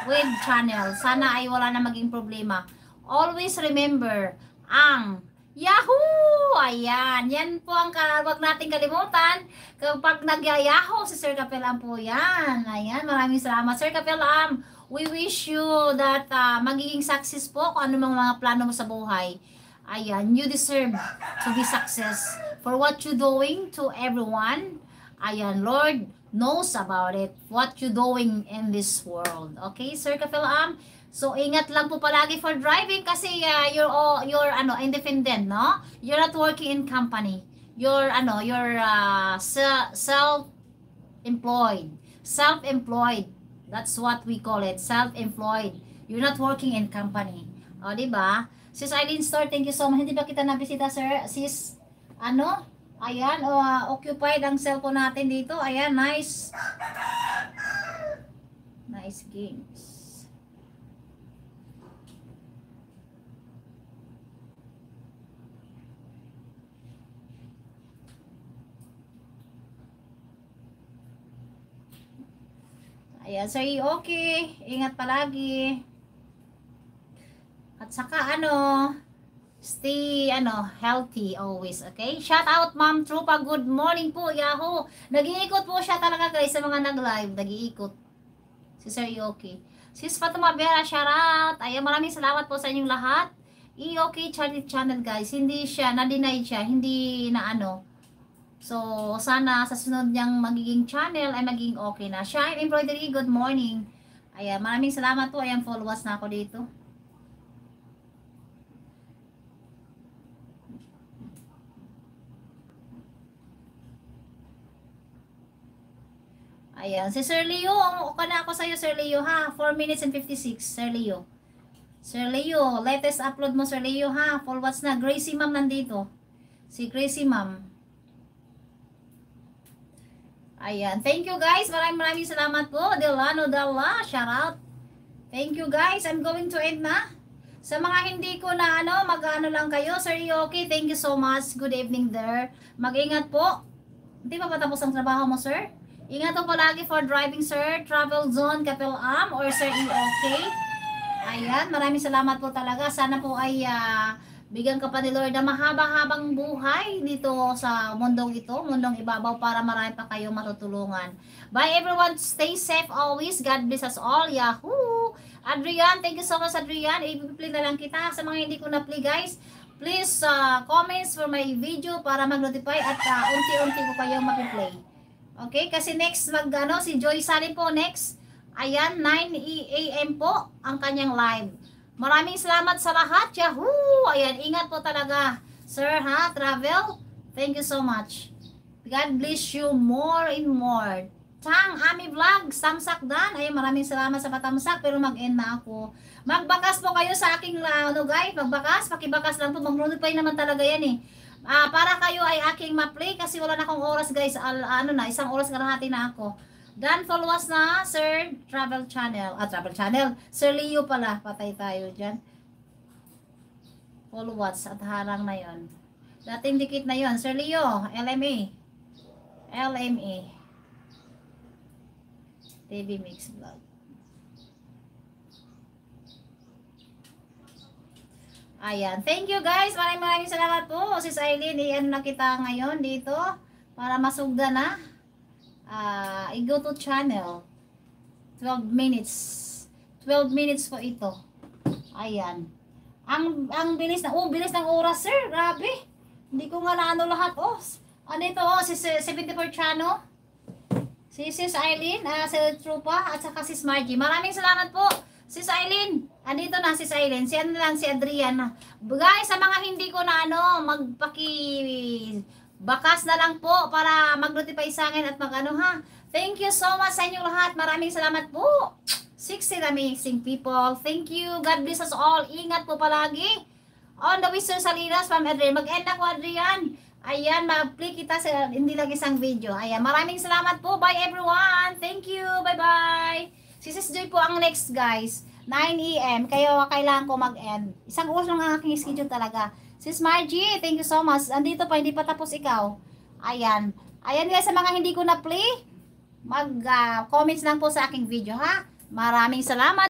with channel. Sana ay wala na maging problema. Always remember, ang Yahoo! Ayan, yan po ang wag nating kalimutan. Kapag nag-Yahoo si Sir Kapelam po yan. Ayan, maraming salamat Sir Kapelam. We wish you that magiging success po kung ano mga plano mo sa buhay. Ayan, you deserve to be success for what you doing to everyone. Ayan, Lord knows about it, what you doing in this world. Okay, Sir Kapelam? So, ingat lang po palagi for driving kasi you're independent, no? You're not working in company. You're self-employed. Self-employed. That's what we call it, self-employed. You're not working in company. O, di ba? Sis Eileen Store, thank you so much. Hindi ba kita nabisita, sir? Sis, ayan, occupied ang cellphone natin dito. Ayan, nice. Nice games. Ayan, so okay. Ingat palagi. At saka stay healthy always, okay? Shout out Ma'am Trupa, good morning po, Yahoo. Nag-iikot po siya talaga guys sa mga nag-live, nag-iikot. Si Sir Ioki. Sis Fatuma Vera, shout out. Ayan, maraming salamat po sa inyong lahat. Ioki channel guys, hindi siya, na-deny siya, hindi na So, sana sa sunod niyang magiging channel ay maging okay na. Shine Embroidery, good morning. Ayan, maraming salamat po. Ayan, followers na ako dito. Ayan, si Sir Leo, okay na ako sa'yo, Sir Leo, ha? 4 minutes and 56, Sir Leo. Sir Leo, latest upload mo, Sir Leo, ha? Followers na. Gracie Ma'am nandito. Si Gracie Ma'am. Ayan. Thank you guys. Maraming salamat po. Delano Dalla. Shout out. Thank you guys. I'm going to end na. Sa mga hindi ko na mag-ano lang kayo. Sir Yoki, thank you so much. Good evening there. Mag-ingat po. Hindi pa patapos ang trabaho mo, sir? Ingat po palagi for driving, sir. Travel Zone, Kapelam, or Sir Yoki. Ayan. Maraming salamat po talaga. Sana po ay bigyan ka pa ni Lord na mahaba-habang buhay dito sa mundong ito, mundong ibabaw, para marami pa kayong matutulungan. Bye everyone, stay safe always. God bless us all. Yahoo! Adrian, thank you so much Adrian. I-play na lang kita. Sa mga hindi ko na-play guys, please comments for my video para mag-notify at unti-unti ko kayong mapi-play. Okay, kasi next si Joy Salim po next. Ayan, 9 AM po ang kanyang live. Maraming salamat sa lahat. Yahoo! Ayan, ingat po talaga. Sir, travel. Thank you so much. God bless you more and more. Tang, Ami Vlog, Samsak Dan. Ayan, maraming salamat sa patamsak, pero mag-end na ako. Magbakas po kayo sa aking, guys. Magbakas, pakibakas lang po. Mag-notify naman talaga yan eh. Para kayo ay aking ma-play kasi wala na akong oras guys. Isang oras kalahati na ako. Dan, followers na, Sir Travel Channel. Travel Channel. Sir Leo pala. Patay tayo dyan. Followers at harang na yon. Dating dikit na yon. Sir Leo, LMA. LMA. TV Mix Vlog. Ayan. Thank you guys. Maraming salamat po. Sis Eileen, iyan na kita ngayon dito para masugda na. I-go to channel 12 minutes 12 minutes po ito. Ayan, ang bilis ng oras sir, grabe, hindi ko nga naano lahat. Ito si 74 channel, si Sis Eileen, si Trupa at saka Sis Margie. Maraming salamat po Sis Eileen. Andito na Sis Eileen, si si Adrian. Guys, sa mga hindi ko na bakas na lang po para mag-notify sa akin at Thank you so much sa inyong lahat. Maraming salamat po. 16 amazing people. Thank you. God bless us all. Ingat po palagi. On the Western Salinas from Adrian. Mag-end ako Adrian. Ayan, mag-play kita sa hindi lang isang video. Ayan, maraming salamat po. Bye everyone. Thank you. Bye-bye. Si Sis Joy po ang next guys. 9 AM. Kaya kailangan ko mag-end. Isang oras lang ang aking schedule talaga. Sis Margie, thank you so much. Andito pa, hindi pa tapos ikaw. Ayan. Ayan guys, sa mga hindi ko na-play, mag-comments lang po sa aking video ha. Maraming salamat.